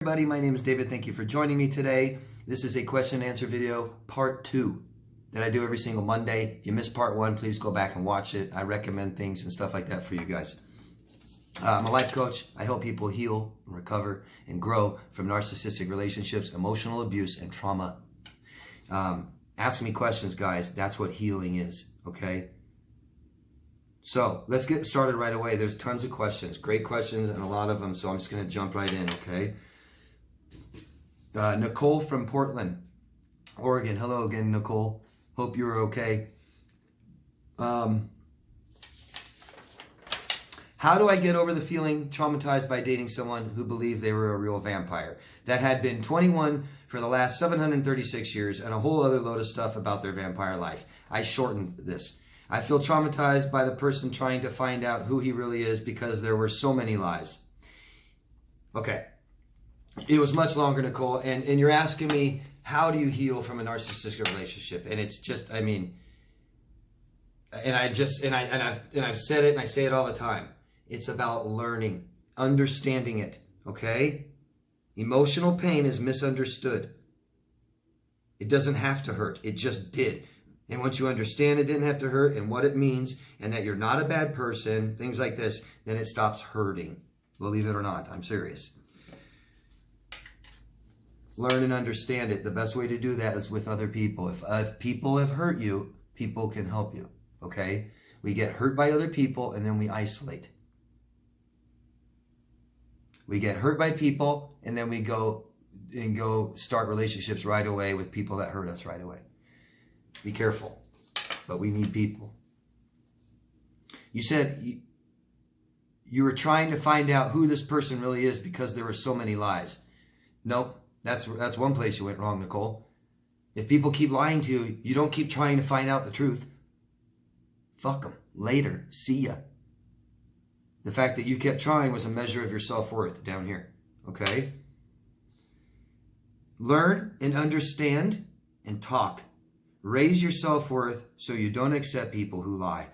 everybody, my name is David. Thank you for joining me today. This is a question and answer video, part 2, that I do every single Monday. If you missed part 1, please go back and watch it. I recommend things and stuff like that for you guys. I'm a life coach. I help people heal, recover, and grow from narcissistic relationships, emotional abuse, and trauma. Ask me questions, guys. That's what healing is, okay? So let's get started right away. There's tons of questions, great questions, and a lot of them, so I'm just going to jump right in, okay? Nicole from Portland, Oregon. Hello again, Nicole. Hope you're okay. How do I get over the feeling traumatized by dating someone who believed they were a real vampire that had been 21 for the last 736 years and a whole other load of stuff about their vampire life? I shortened this. I feel traumatized by the person trying to find out who he really is because there were so many lies. Okay. It was much longer, Nicole, and you're asking me, how do you heal from a narcissistic relationship? And it's just, I mean, I've said it and I say it all the time. It's about learning, understanding it, okay? Emotional pain is misunderstood. It doesn't have to hurt. It just did. And once you understand it didn't have to hurt and what it means and that you're not a bad person, things like this, then it stops hurting. Believe it or not, I'm serious. Learn and understand it. The best way to do that is with other people. If people have hurt you, people can help you, okay? We get hurt by other people and then we isolate. We get hurt by people and then we go start relationships right away with people that hurt us right away. Be careful, but we need people. You said you were trying to find out who this person really is because there were so many lies. Nope, that's one place you went wrong, Nicole. If people keep lying to you, you don't keep trying to find out the truth. Fuck them. Later. See ya. The fact that you kept trying was a measure of your self-worth down here, okay? Learn and understand and talk. Raise your self-worth so you don't accept people who lie,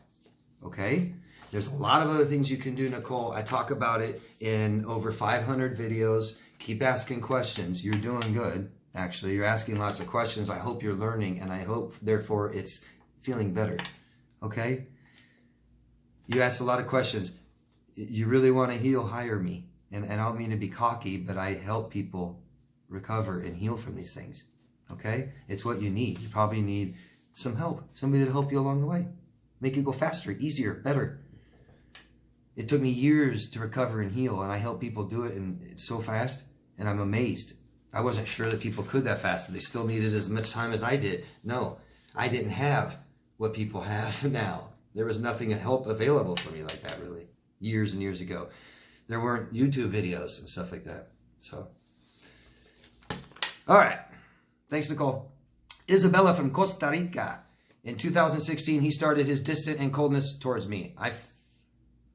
okay? There's a lot of other things you can do, Nicole. I talk about it in over 500 videos. Keep asking questions. You're doing good, actually. You're asking lots of questions. I hope you're learning, and I hope, therefore, it's feeling better, okay? You asked a lot of questions. You really want to heal, hire me. And I don't mean to be cocky, but I help people recover and heal from these things. Okay? It's what you need. You probably need some help. Somebody to help you along the way. Make it go faster, easier, better. It took me years to recover and heal, and I help people do it, and it's so fast, and I'm amazed. I wasn't sure that people could that fast, that they still needed as much time as I did. No, I didn't have what people have now. There was nothing help available for me like that, really, years and years ago. There weren't YouTube videos and stuff like that. So, all right. Thanks, Nicole. Isabella from Costa Rica. In 2016, he started his distant and coldness towards me.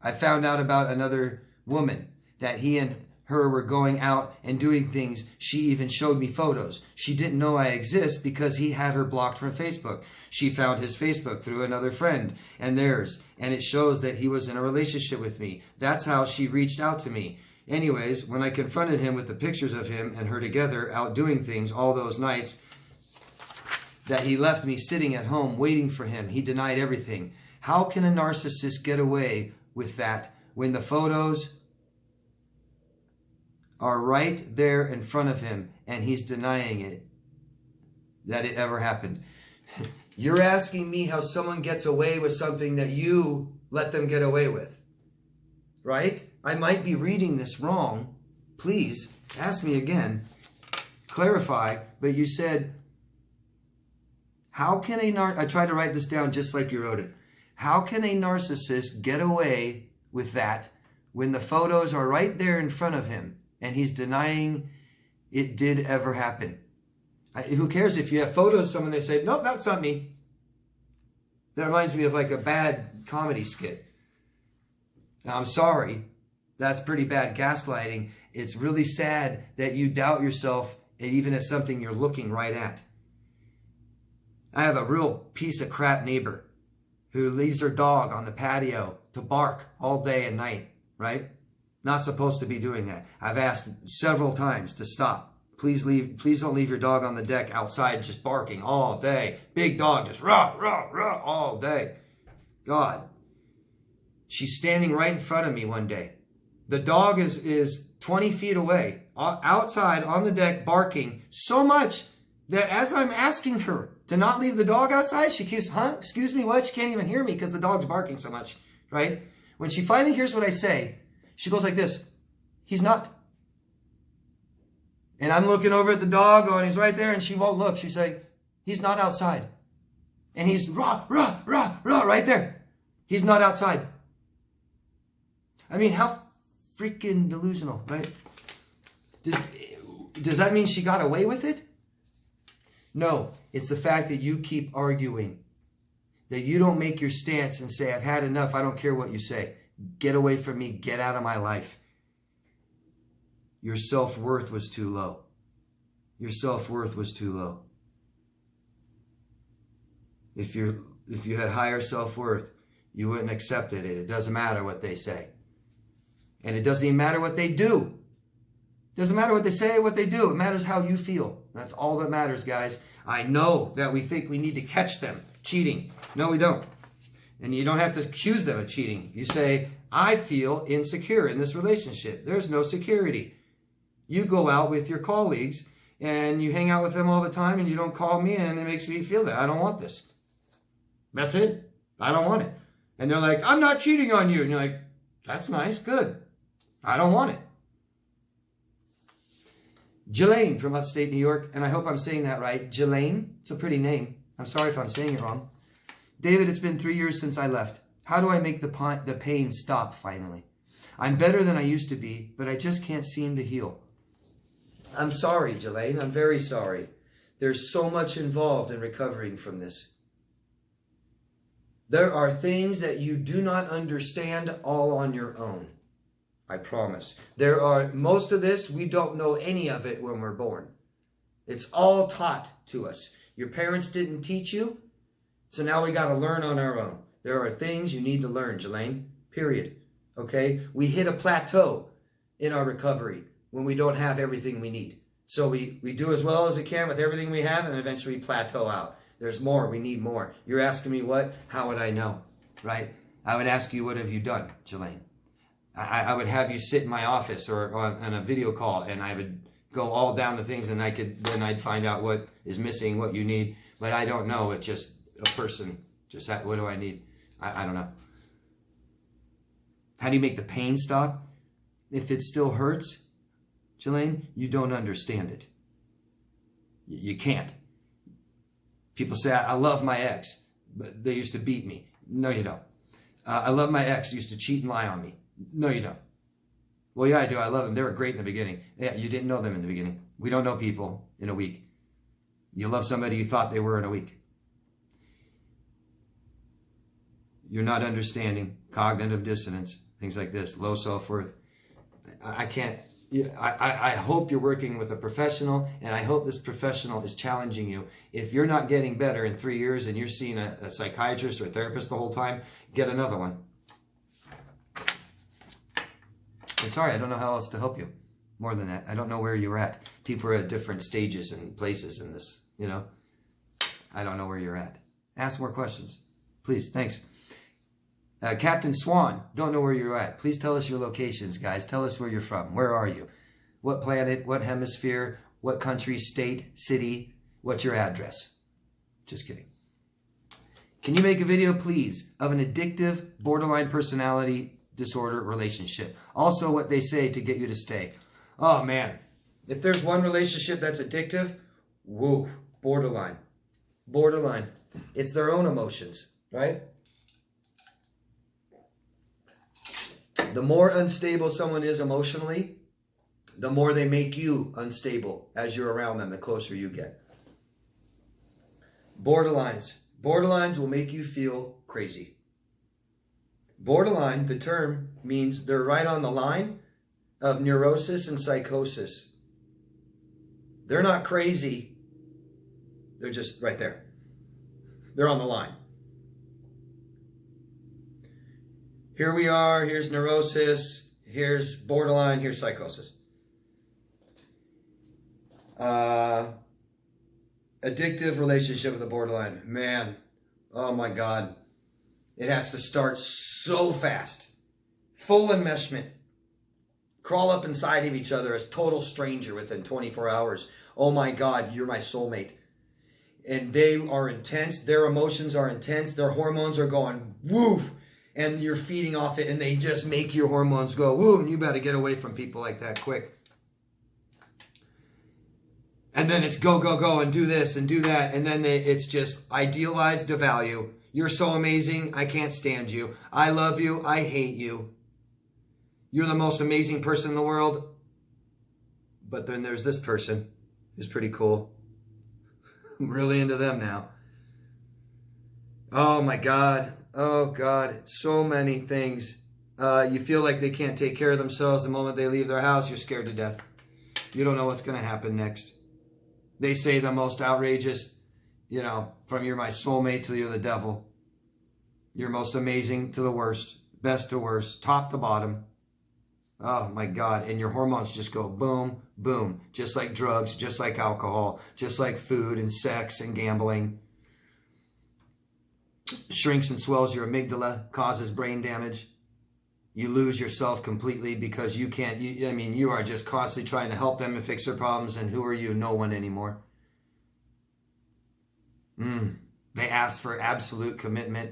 I found out about another woman, that he and her were going out and doing things. She even showed me photos. She didn't know I exist because he had her blocked from Facebook. She found his Facebook through another friend and theirs, and it shows that he was in a relationship with me. That's how she reached out to me. Anyways, when I confronted him with the pictures of him and her together out doing things all those nights that he left me sitting at home waiting for him, he denied everything. How can a narcissist get away with that when the photos are right there in front of him and he's denying it, that it ever happened? You're asking me how someone gets away with something that you let them get away with, right? I might be reading this wrong. Please ask me again. Clarify. But you said, how can I tried to write this down just like you wrote it. How can a narcissist get away with that when the photos are right there in front of him and he's denying it did ever happen? Who cares if you have photos of someone, they say, nope, that's not me. That reminds me of like a bad comedy skit. Now, I'm sorry. That's pretty bad gaslighting. It's really sad that you doubt yourself, even at something you're looking right at. I have a real piece of crap neighbor who leaves her dog on the patio to bark all day and night, right? Not supposed to be doing that. I've asked several times to stop. Please leave. Please don't leave your dog on the deck outside just barking all day. Big dog just rah, rah, rah all day. God. She's standing right in front of me one day. The dog is 20 feet away, outside on the deck, barking so much that as I'm asking her to not leave the dog outside, she keeps, excuse me, what? She can't even hear me because the dog's barking so much, right? When she finally hears what I say, she goes like this, he's not. And I'm looking over at the dog going, he's right there, and she won't look. She's like, he's not outside. And he's rah, rah, rah, rah, right there. He's not outside. I mean, how freaking delusional, right? Does that mean she got away with it? No, it's the fact that you keep arguing. That you don't make your stance and say, I've had enough, I don't care what you say. Get away from me, get out of my life. Your self-worth was too low. Your self-worth was too low. If you had higher self-worth, you wouldn't accept it. It doesn't matter what they say. And it doesn't even matter what they do. It doesn't matter what they say, what they do. It matters how you feel. That's all that matters, guys. I know that we think we need to catch them cheating. No, we don't. And you don't have to accuse them of cheating. You say, I feel insecure in this relationship. There's no security. You go out with your colleagues and you hang out with them all the time and you don't call me and it makes me feel that. I don't want this. That's it. I don't want it. And they're like, I'm not cheating on you. And you're like, that's nice. Good. I don't want it. Jelaine from upstate New York, and I hope I'm saying that right. Jelaine, it's a pretty name. I'm sorry if I'm saying it wrong. David, it's been 3 years since I left. How do I make the pain stop finally? I'm better than I used to be, but I just can't seem to heal. I'm sorry, Jelaine. I'm very sorry. There's so much involved in recovering from this. There are things that you do not understand all on your own. I promise. Most of this, we don't know any of it when we're born. It's all taught to us. Your parents didn't teach you, so now we got to learn on our own. There are things you need to learn, Jelaine, period. Okay? We hit a plateau in our recovery when we don't have everything we need. So we do as well as we can with everything we have, and then eventually we plateau out. There's more. We need more. You're asking me what? How would I know? Right? I would ask you, what have you done, Jelaine? I would have you sit in my office or on a video call, and I would go all down the things, and then I'd find out what is missing, what you need. But I don't know. It's just a person. Just what do I need? I don't know. How do you make the pain stop? If it still hurts, Jelaine, you don't understand it. You can't. People say, I love my ex, but they used to beat me. No, you don't. I love my ex, used to cheat and lie on me. No, you don't. Well, yeah, I do. I love them. They were great in the beginning. Yeah, you didn't know them in the beginning. We don't know people in a week. You love somebody you thought they were in a week. You're not understanding cognitive dissonance, things like this, low self-worth. I can't. I hope you're working with a professional, and I hope this professional is challenging you. If you're not getting better in 3 years and you're seeing a psychiatrist or a therapist the whole time, get another one. And sorry, I don't know how else to help you. More than that, I don't know where you're at. People are at different stages and places in this, you know. I don't know where you're at. Ask more questions. Please, thanks. Captain Swan, don't know where you're at. Please tell us your locations, guys. Tell us where you're from. Where are you? What planet? What hemisphere? What country, state, city? What's your address? Just kidding. Can you make a video, please, of an addictive, borderline personality disorder relationship? Also, what they say to get you to stay. Oh, man. If there's one relationship that's addictive, woo, borderline. Borderline. It's their own emotions, right? The more unstable someone is emotionally, the more they make you unstable as you're around them, the closer you get. Borderlines. Borderlines will make you feel crazy. Borderline, the term, means they're right on the line of neurosis and psychosis. They're not crazy. They're just right there. They're on the line. Here we are. Here's neurosis. Here's borderline, here's psychosis. Addictive relationship with a borderline. Man, oh my God. It has to start so fast. Full enmeshment. Crawl up inside of each other as total stranger within 24 hours. Oh my God, you're my soulmate. And they are intense. Their emotions are intense. Their hormones are going woof. And you're feeding off it, and they just make your hormones go woo. And you better get away from people like that quick. And then it's go, go, go, and do this and do that. And then it's just idealized to value. You're so amazing. I can't stand you. I love you. I hate you. You're the most amazing person in the world. But then there's this person who's pretty cool. I'm really into them now. Oh my God. Oh God. So many things. You feel like they can't take care of themselves the moment they leave their house. You're scared to death. You don't know what's going to happen next. They say the most outrageous, from you're my soulmate to you're the devil. You're most amazing to the worst, best to worst, top to bottom. Oh my God. And your hormones just go boom, boom. Just like drugs, just like alcohol, just like food and sex and gambling. Shrinks and swells your amygdala, causes brain damage. You lose yourself completely because you can't, you are just constantly trying to help them and fix their problems. And who are you? No one anymore. They ask for absolute commitment.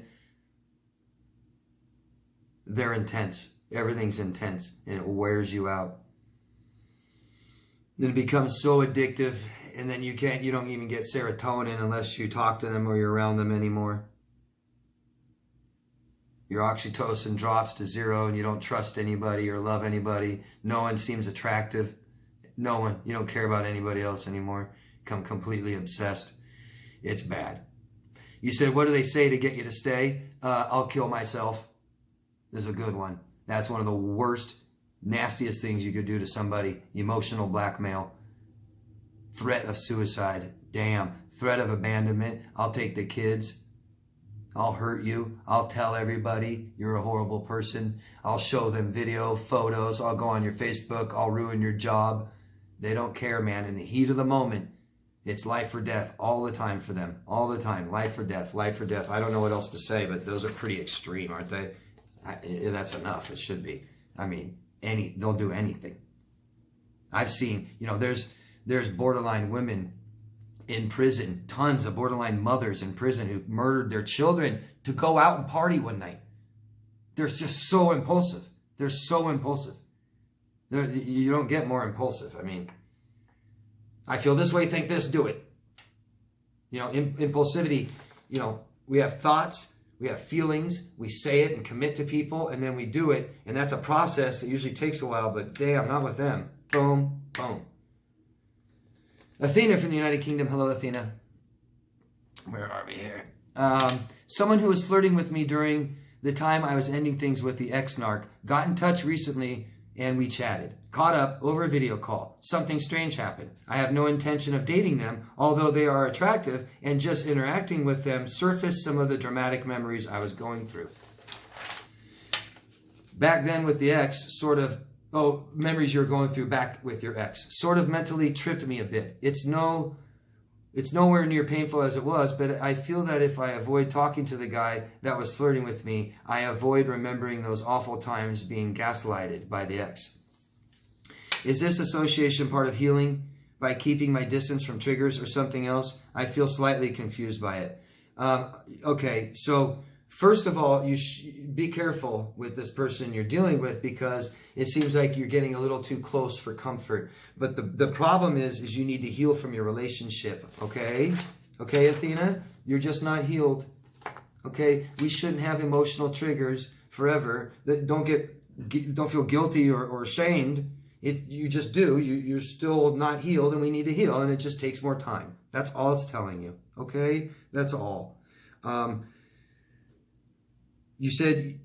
They're intense. Everything's intense and it wears you out. Then it becomes so addictive, and then you don't even get serotonin unless you talk to them or you're around them anymore. Your oxytocin drops to zero and you don't trust anybody or love anybody. No one seems attractive. No one. You don't care about anybody else anymore. Become completely obsessed. It's bad. You said, what do they say to get you to stay? I'll kill myself. There's a good one. That's one of the worst, nastiest things you could do to somebody. Emotional blackmail. Threat of suicide. Damn. Threat of abandonment. I'll take the kids. I'll hurt you. I'll tell everybody you're a horrible person. I'll show them video, photos. I'll go on your Facebook. I'll ruin your job. They don't care, man. In the heat of the moment, it's life or death all the time for them. All the time. Life or death. Life or death. I don't know what else to say, but those are pretty extreme, aren't they? That's enough. It should be. They'll do anything. I've seen, there's borderline women in prison, tons of borderline mothers in prison who murdered their children to go out and party one night. They're just so impulsive. They're so impulsive. You don't get more impulsive. I feel this way, think this, do it. Impulsivity, we have thoughts, we have feelings, we say it and commit to people, and then we do it. And that's a process that usually takes a while, but damn, not with them. Boom, boom. Athena from the United Kingdom. Hello, Athena. Where are we here? Someone who was flirting with me during the time I was ending things with the ex-narc got in touch recently and we chatted. Caught up over a video call. Something strange happened. I have no intention of dating them, although they are attractive, and just interacting with them surfaced some of the dramatic memories I was going through. Back then with the ex, memories you're going through back with your ex, sort of mentally tripped me a bit. It's nowhere near painful as it was, but I feel that if I avoid talking to the guy that was flirting with me, I avoid remembering those awful times being gaslighted by the ex. Is this association part of healing by keeping my distance from triggers or something else? I feel slightly confused by it. Okay, so first of all, you be careful with this person you're dealing with, because it seems like you're getting a little too close for comfort. But the problem is you need to heal from your relationship, okay? Okay, Athena? You're just not healed, okay? We shouldn't have emotional triggers forever. Don't feel guilty or ashamed. You just do. You're still not healed, and we need to heal, and it just takes more time. That's all it's telling you, okay? That's all. You said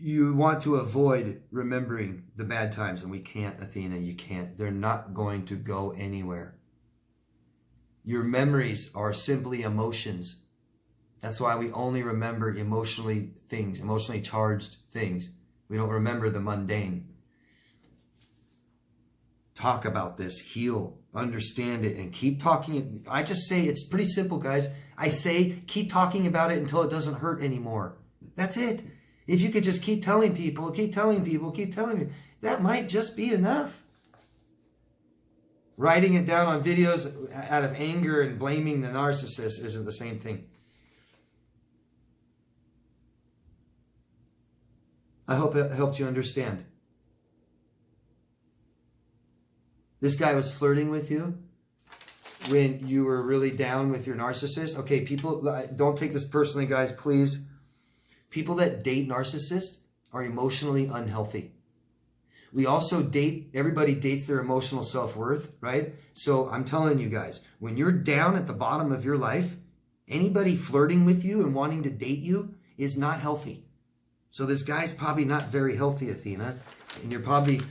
you want to avoid remembering the bad times, and we can't, Athena. You can't. They're not going to go anywhere. Your memories are simply emotions. That's why we only remember emotionally charged things. We don't remember the mundane. Talk about this, heal, understand it, and keep talking. I just say it's pretty simple, guys. I say keep talking about it until it doesn't hurt anymore. That's it. If you could just keep telling people, keep telling people, keep telling them, that might just be enough. Writing it down on videos out of anger and blaming the narcissist isn't the same thing. I hope it helped you understand. This guy was flirting with you when you were really down with your narcissist. Okay, people, don't take this personally, guys, please. People that date narcissists are emotionally unhealthy. We also date, everybody dates their emotional self-worth, right? So I'm telling you guys, when you're down at the bottom of your life, anybody flirting with you and wanting to date you is not healthy. So this guy's probably not very healthy, Athena. And you're probably,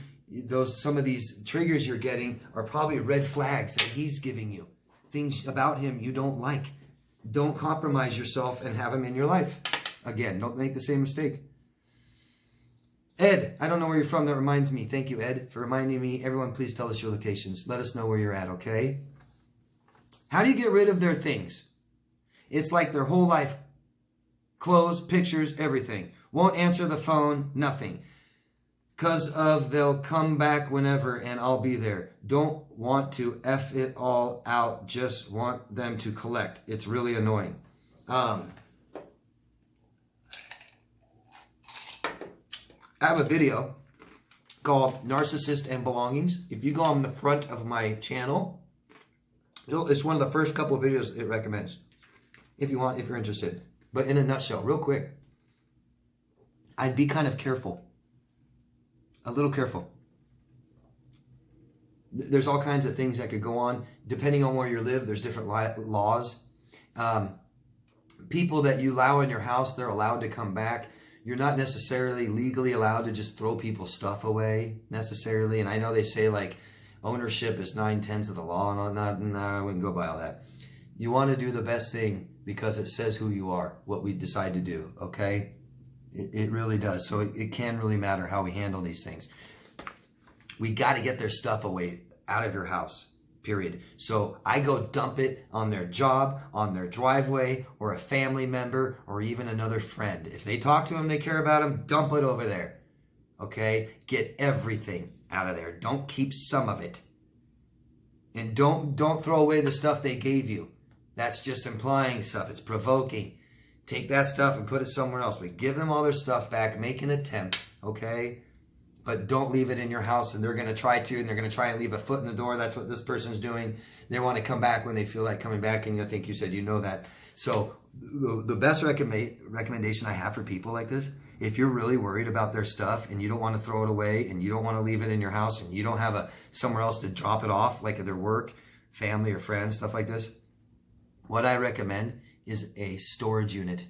some of these triggers you're getting are probably red flags that he's giving you. Things about him you don't like. Don't compromise yourself and have him in your life. Again, don't make the same mistake. Ed, I don't know where you're from. That reminds me. Thank you, Ed, for reminding me. Everyone, please tell us your locations. Let us know where you're at, okay? How do you get rid of their things? It's like their whole life. Clothes, pictures, everything. Won't answer the phone, nothing. Because of they'll come back whenever and I'll be there. Don't want to F it all out. Just want them to collect. It's really annoying. I have a video called Narcissist and Belongings. If you go on the front of my channel, it's one of the first couple of videos it recommends. If you want, if you're interested. But in a nutshell, real quick, I'd be kind of careful. A little careful. There's all kinds of things that could go on. Depending on where you live, there's different laws. People that you allow in your house, they're allowed to come back. You're not necessarily legally allowed to just throw people's stuff away, necessarily. And I know they say, like, ownership is 9/10 of the law and all that. No, I wouldn't go by all that. You want to do the best thing because it says who you are, what we decide to do, okay? It really does. So it can really matter how we handle these things. We got to get their stuff away out of your house, period. So I go dump it on their job, on their driveway, or a family member, or even another friend. If they talk to them, they care about them, dump it over there, okay? Get everything out of there. Don't keep some of it. And don't throw away the stuff they gave you. That's just implying stuff. It's provoking. Take that stuff and put it somewhere else. But give them all their stuff back. Make an attempt, okay? But don't leave it in your house, and they're going to try to, and they're going to try and leave a foot in the door. That's what this person's doing. They want to come back when they feel like coming back, and I think you said you know that. So the best recommendation I have for people like this, if you're really worried about their stuff and you don't want to throw it away and you don't want to leave it in your house and you don't have somewhere else to drop it off, like at their work, family or friends, stuff like this, what I recommend is a storage unit.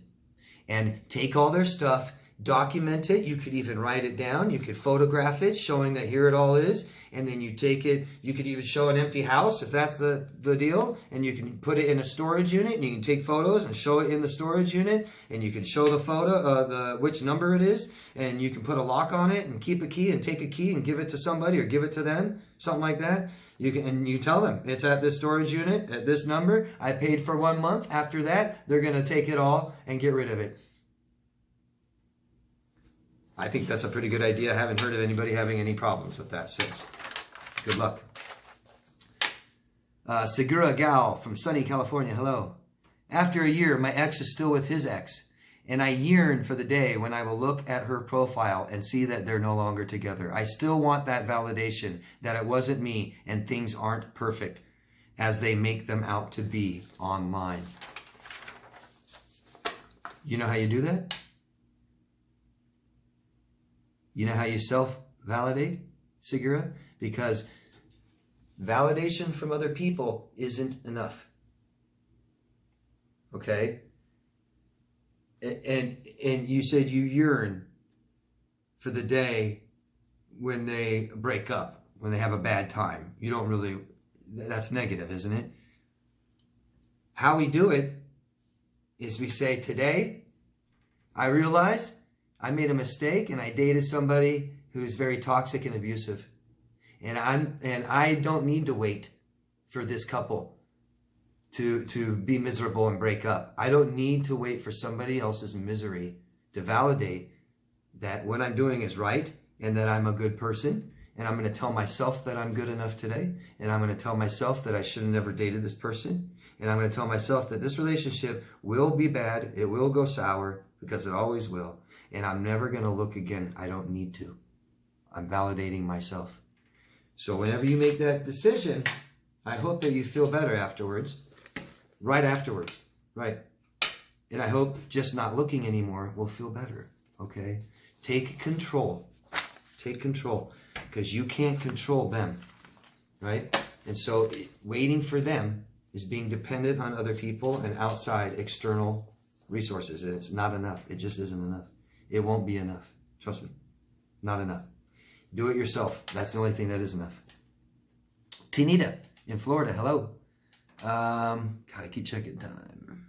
And take all their stuff, document it. You could even write it down. You could photograph it, showing that here it all is. And then you take it. You could even show an empty house if that's the deal. And you can put it in a storage unit. And you can take photos and show it in the storage unit. And you can show the photo, which number it is. And you can put a lock on it and keep a key and take a key and give it to somebody or give it to them. Something like that. And you tell them it's at this storage unit at this number. I paid for 1 month. After that, they're going to take it all and get rid of it. I think that's a pretty good idea. I haven't heard of anybody having any problems with that since. Good luck. Segura Gal from sunny California. Hello. After a year, my ex is still with his ex. And I yearn for the day when I will look at her profile and see that they're no longer together. I still want that validation that it wasn't me and things aren't perfect as they make them out to be online. You know how you do that? You know how you self-validate, Segura? Because validation from other people isn't enough. Okay? And you said you yearn for the day when they break up, when they have a bad time. You don't really, that's negative, isn't it? How we do it is we say, today, I realize I made a mistake and I dated somebody who's very toxic and abusive. And I don't need to wait for this couple to be miserable and break up. I don't need to wait for somebody else's misery to validate that what I'm doing is right and that I'm a good person. And I'm going to tell myself that I'm good enough today. And I'm going to tell myself that I should have never dated this person. And I'm going to tell myself that this relationship will be bad. It will go sour because it always will. And I'm never going to look again. I don't need to. I'm validating myself. So whenever you make that decision, I hope that you feel better afterwards. Right afterwards. Right. And I hope just not looking anymore will feel better. Okay? Take control. Take control. Because you can't control them. Right? And so waiting for them is being dependent on other people and outside external resources. And it's not enough. It just isn't enough. It won't be enough. Trust me. Not enough. Do it yourself. That's the only thing that is enough. Tinita in Florida. Hello. Gotta keep checking time.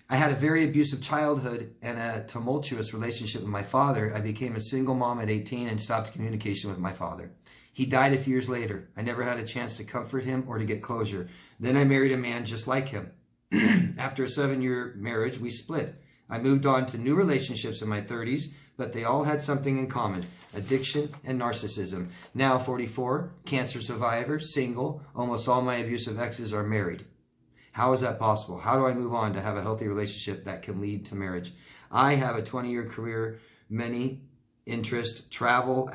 I had a very abusive childhood and a tumultuous relationship with my father. I became a single mom at 18 and stopped communication with my father. He died a few years later. I never had a chance to comfort him or to get closure. Then I married a man just like him. After a 7-year marriage, we split. I moved on to new relationships in my 30s, but they all had something in common: addiction and narcissism. Now 44, cancer survivor, single. Almost all my abusive exes are married. How is that possible? How do I move on to have a healthy relationship that can lead to marriage? I have a 20-year career, many interests, travel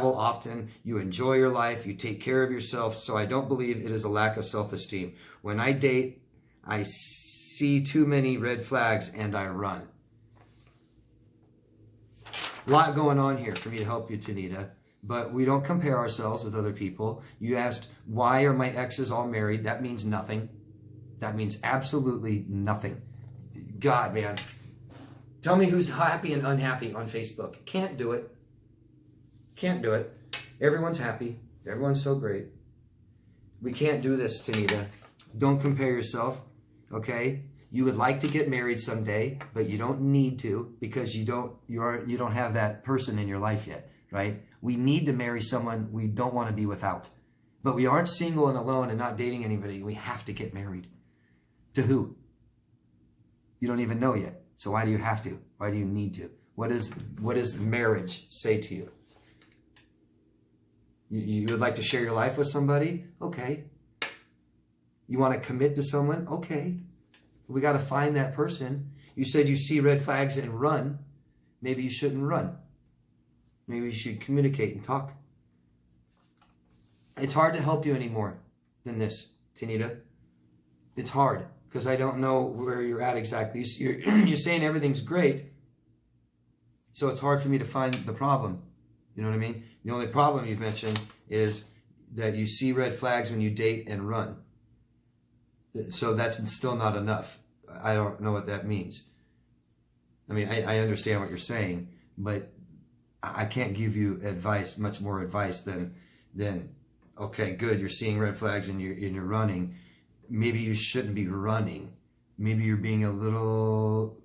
often, you enjoy your life, you take care of yourself, so I don't believe it is a lack of self-esteem. When I date, I see too many red flags and I run. A lot going on here for me to help you, Tanita, but we don't compare ourselves with other people. You asked, why are my exes all married? That means nothing. That means absolutely nothing. God, man. Tell me who's happy and unhappy on Facebook. Can't do it. Can't do it. Everyone's happy. Everyone's so great. We can't do this, Tanita. Don't compare yourself, okay? You would like to get married someday, but you don't need to because you don't have that person in your life yet, right? We need to marry someone we don't want to be without. But we aren't single and alone and not dating anybody. We have to get married. To who? You don't even know yet. So why do you have to? Why do you need to? What does marriage say to you? You would like to share your life with somebody? Okay. You want to commit to someone? Okay. We got to find that person. You said you see red flags and run. Maybe you shouldn't run. Maybe you should communicate and talk. It's hard to help you any more than this, Tanita. It's hard because I don't know where you're at exactly. You're saying everything's great, so it's hard for me to find the problem. You know what I mean? The only problem you've mentioned is that you see red flags when you date and run. So that's still not enough. I don't know what that means. I mean, I understand what you're saying, but I can't give you advice, much more advice than okay, good, you're seeing red flags and you're running. Maybe you shouldn't be running. Maybe you're being a little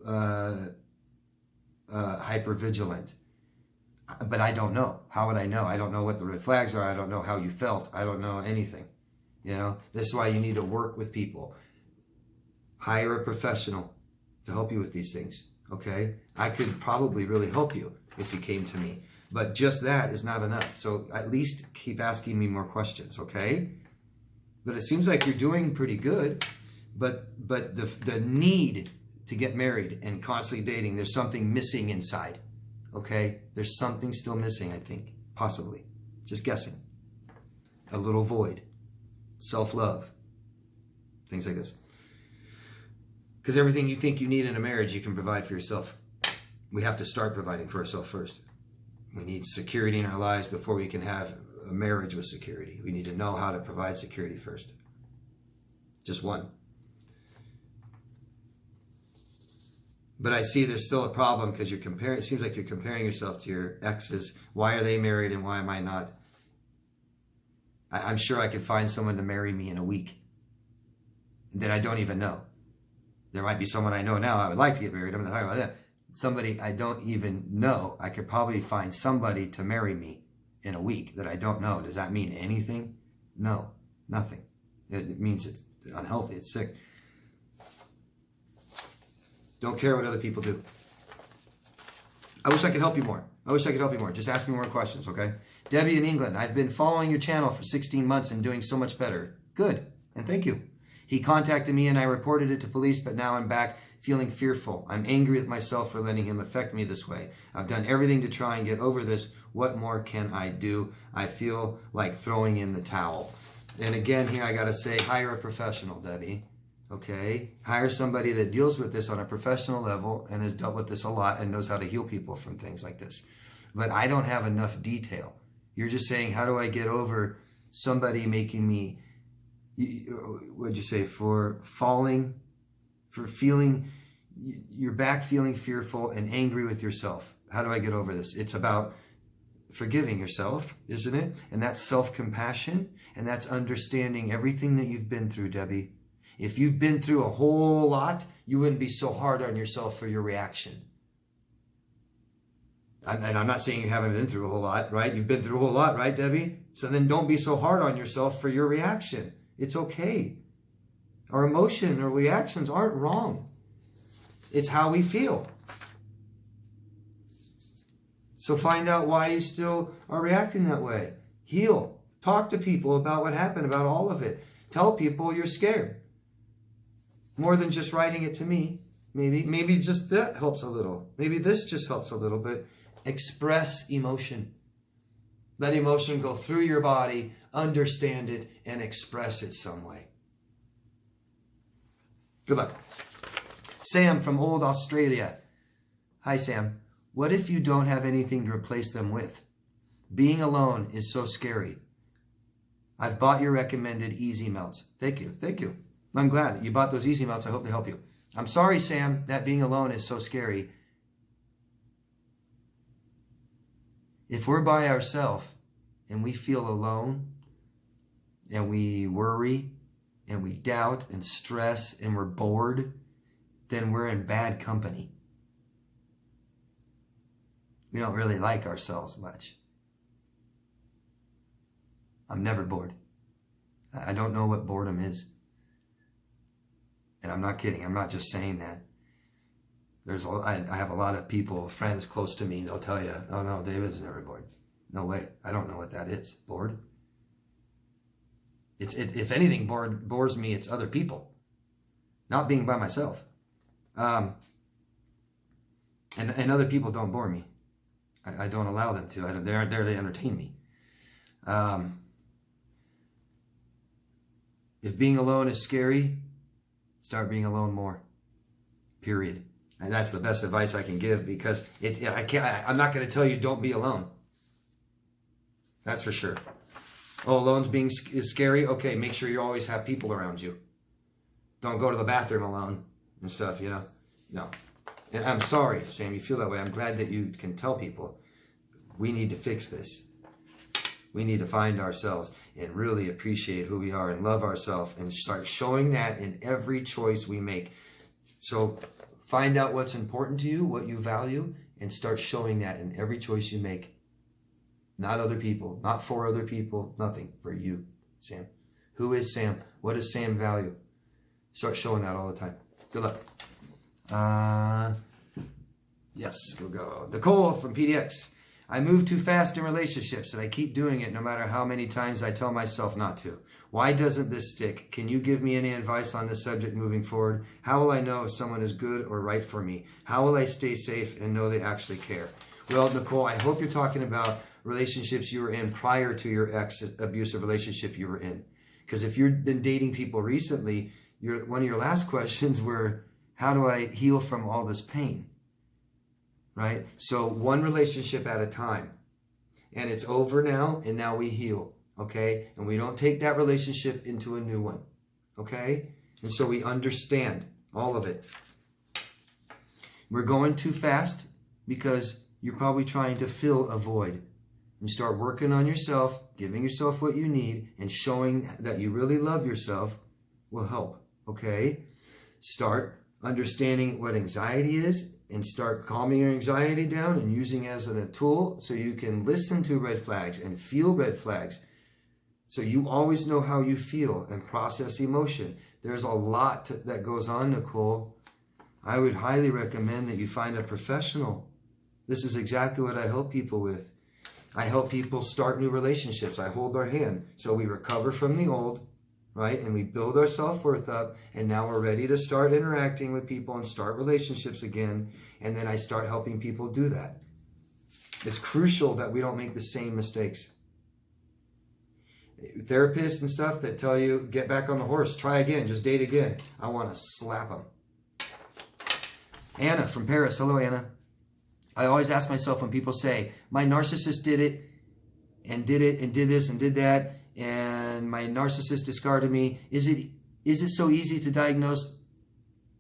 hypervigilant. But I don't know. How would I know? I don't know what the red flags are. I don't know how you felt. I don't know anything. You know, this is why you need to work with people. Hire a professional to help you with these things. Okay? I could probably really help you if you came to me. But just that is not enough. So at least keep asking me more questions, okay? But it seems like you're doing pretty good. But the need to get married and constantly dating, there's something missing inside. Okay? There's something still missing, I think. Possibly. Just guessing. A little void. Self-love. Things like this. Because everything you think you need in a marriage, you can provide for yourself. We have to start providing for ourselves first. We need security in our lives before we can have a marriage with security. We need to know how to provide security first. Just one. But I see there's still a problem because you're comparing. It seems like you're comparing yourself to your exes. Why are they married and why am I not? I'm sure I could find someone to marry me in a week that I don't even know. There might be someone I know now I would like to get married. I'm not talking about that. Somebody I don't even know. I could probably find somebody to marry me in a week that I don't know, does that mean anything? No, nothing. It means it's unhealthy, it's sick. Don't care what other people do. I wish I could help you more. I wish I could help you more. Just ask me more questions, okay? Debbie in England, I've been following your channel for 16 months and doing so much better. Good, and thank you. He contacted me and I reported it to police, but now I'm back feeling fearful. I'm angry with myself for letting him affect me this way. I've done everything to try and get over this. What more can I do? I feel like throwing in the towel. And again, here I got to say, hire a professional, Debbie. Okay? Hire somebody that deals with this on a professional level and has dealt with this a lot and knows how to heal people from things like this. But I don't have enough detail. You're just saying, how do I get over somebody making me, what'd you say, for feeling, you're back feeling fearful and angry with yourself. How do I get over this? It's about forgiving yourself, isn't it? And that's self-compassion, and that's understanding everything that you've been through, Debbie. If you've been through a whole lot, you wouldn't be so hard on yourself for your reaction. And I'm not saying you haven't been through a whole lot, right? You've been through a whole lot, right, Debbie? So then don't be so hard on yourself for your reaction. It's okay. Our emotion or reactions aren't wrong. It's how we feel. So find out why you still are reacting that way. Heal. Talk to people about what happened, about all of it. Tell people you're scared. More than just writing it to me. Maybe just that helps a little. Maybe this just helps a little, but express emotion. Let emotion go through your body, understand it, and express it some way. Good luck. Sam from Old Australia. Hi, Sam. What if you don't have anything to replace them with? Being alone is so scary. I've bought your recommended easy melts. Thank you. Thank you. I'm glad you bought those easy melts. I hope they help you. I'm sorry, Sam, that being alone is so scary. If we're by ourselves and we feel alone and we worry and we doubt and stress and we're bored, then we're in bad company. We don't really like ourselves much. I'm never bored. I don't know what boredom is. And I'm not kidding. I'm not just saying that. I have a lot of people, friends close to me, they'll tell you, oh no, David's never bored. No way. I don't know what that is. Bored? If anything bores me, it's other people. Not being by myself. And other people don't bore me. I don't allow them to. They aren't there to entertain me. If being alone is scary, start being alone more. Period. And that's the best advice I can give, because I'm not going to tell you don't be alone. That's for sure. Oh, alone is scary? Okay, make sure you always have people around you. Don't go to the bathroom alone and stuff, you know. No. And I'm sorry, Sam, you feel that way. I'm glad that you can tell people we need to fix this. We need to find ourselves and really appreciate who we are and love ourselves and start showing that in every choice we make. So find out what's important to you, what you value, and start showing that in every choice you make. Not other people, not for other people, nothing. For you, Sam. Who is Sam? What does Sam value? Start showing that all the time. Good luck. Yes, go. Nicole from PDX. I move too fast in relationships and I keep doing it no matter how many times I tell myself not to. Why doesn't this stick? Can you give me any advice on this subject moving forward? How will I know if someone is good or right for me? How will I stay safe and know they actually care? Well, Nicole, I hope you're talking about relationships you were in prior to your ex-abusive relationship you were in. Because if you've been dating people recently, one of your last questions were, how do I heal from all this pain? Right? So one relationship at a time. And it's over now, and now we heal. Okay? And we don't take that relationship into a new one. Okay? And so we understand all of it. We're going too fast because you're probably trying to fill a void. You start working on yourself, giving yourself what you need, and showing that you really love yourself will help. Okay? Start understanding what anxiety is and start calming your anxiety down and using it as a tool so you can listen to red flags and feel red flags. So you always know how you feel and process emotion. There's a lot that goes on, Nicole. I would highly recommend that you find a professional. This is exactly what I help people with. I help people start new relationships. I hold their hand. So we recover from the old, right? And we build our self-worth up. And now we're ready to start interacting with people and start relationships again. And then I start helping people do that. It's crucial that we don't make the same mistakes. Therapists and stuff that tell you, get back on the horse, try again, just date again. I want to slap them. Anna from Paris. Hello, Anna. I always ask myself when people say, my narcissist did it and did this and did that, and my narcissist discarded me. Is it so easy to diagnose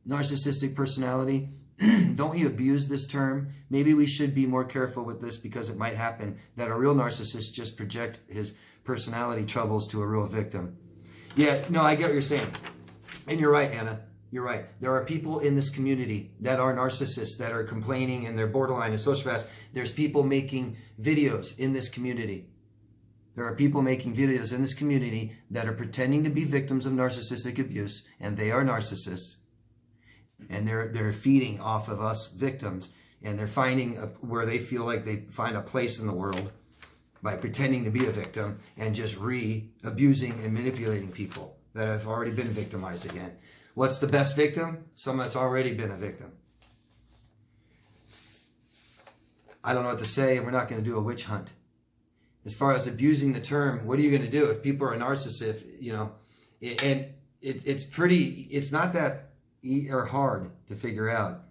narcissistic personality? Don't you abuse this term? Maybe we should be more careful with this because it might happen that a real narcissist just project his personality troubles to a real victim. Yeah, no, I get what you're saying. And you're right, Anna. You're right. There are people in this community that are narcissists, that are complaining, and they're borderline and sociopaths. There's people making videos in this community. There are people making videos in this community that are pretending to be victims of narcissistic abuse, and they are narcissists. And they're feeding off of us victims, and they're finding where they feel like they find a place in the world by pretending to be a victim and just abusing and manipulating people that have already been victimized again. What's the best victim? Someone that's already been a victim. I don't know what to say, and we're not going to do a witch hunt. As far as abusing the term, what are you going to do if people are narcissists? You know, it's not that hard to figure out.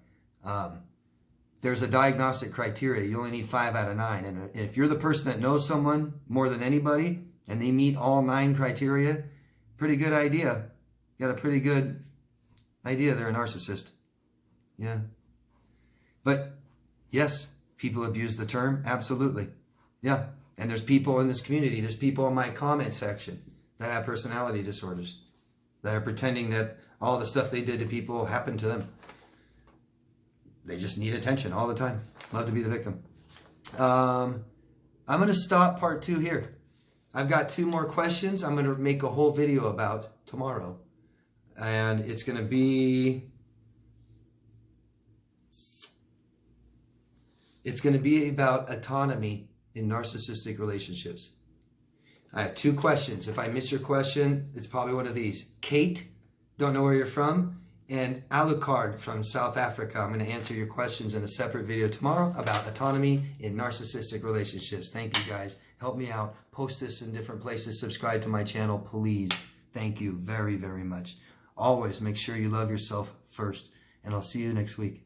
There's a diagnostic criteria. You only need 5 out of 9. And if you're the person that knows someone more than anybody and they meet all 9 criteria, pretty good idea. Got a pretty good idea they're a narcissist. Yeah. But yes, people abuse the term. Absolutely. Yeah. And there's people in this community, there's people in my comment section that have personality disorders, that are pretending that all the stuff they did to people happened to them. They just need attention all the time. Love to be the victim. I'm going to stop part 2 here. I've got 2 more questions I'm going to make a whole video about tomorrow. And it's going to be about autonomy in narcissistic relationships. I have 2 questions. If I miss your question, it's probably one of these. Kate, don't know where you're from. And Alucard from South Africa. I'm going to answer your questions in a separate video tomorrow about autonomy in narcissistic relationships. Thank you, guys. Help me out. Post this in different places. Subscribe to my channel, please. Thank you very, very much. Always make sure you love yourself first. And I'll see you next week.